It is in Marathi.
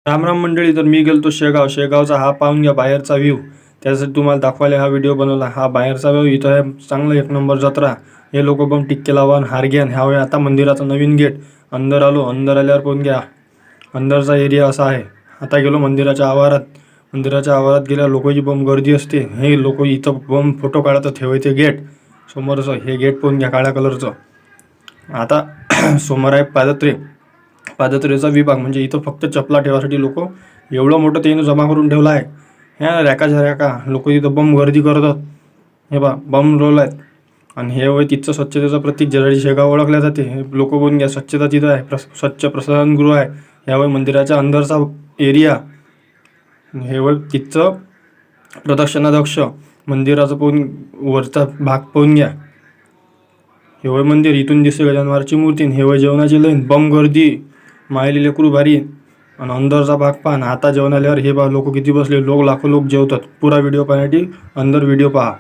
रामराम मंडळी, तर मी गेलतो शेगावचा हा पाहून घ्या बाहेरचा व्ह्यू. त्यासाठी तुम्हाला दाखवायला हा व्हिडिओ बनवला. हा बाहेरचा व्ह्यू. इथं आहे चांगलं एक नंबर जत्रा. हे लोक पण टिक्के लावून हार घ्यान. ह्या वेळी आता मंदिराचा नवीन गेट. अंदर आलो. अंदर आल्यावर पाहून घ्या अंदरचा एरिया असा आहे. आता गेलो मंदिराच्या आवारात. मंदिराच्या आवारात गेल्या लोकांची बम गर्दी असते. हे लोक इथं बम फोटो काढतात. ठेवायचे गेट समोरचं हे गेट पाहून घ्या काळ्या कलरचं. आता समोर आहे पादत्रेचा विभाग. म्हणजे इथं फक्त चपला ठेवासाठी लोक एवढं मोठं त्यानं जमा करून ठेवलं आहे. ह्या रॅकाच्या रॅका लोक इथं बम गर्दी करतात. हे बा बम रोल आहेत. आणि हे वय तिथचं स्वच्छतेचं प्रतीक जराडी शेगाव ओळखल्या जाते. हे लोक बघून घ्या स्वच्छता तिथं आहे. स्वच्छ प्रसाधनगृह आहे. ह्यावय मंदिराच्या अंदरचा एरिया. हे वय तिथचं प्रदक्षिणाध्यक्ष मंदिराचं पाहून वरचा भाग पाहून घ्या. हे वय मंदिर. इथून दिसते गजाननची मूर्ती. हे वय जेवणाची लाईन. बम गर्दी मायली लेकरू भारी. आणि अंदरचा भाग पहा. आता जेवण आल्यावर हे पहा लोक किती बसले. लाखो लोक जेवतात. पुरा व्हिडिओ पाहण्यासाठी अंदर व्हिडिओ पहा.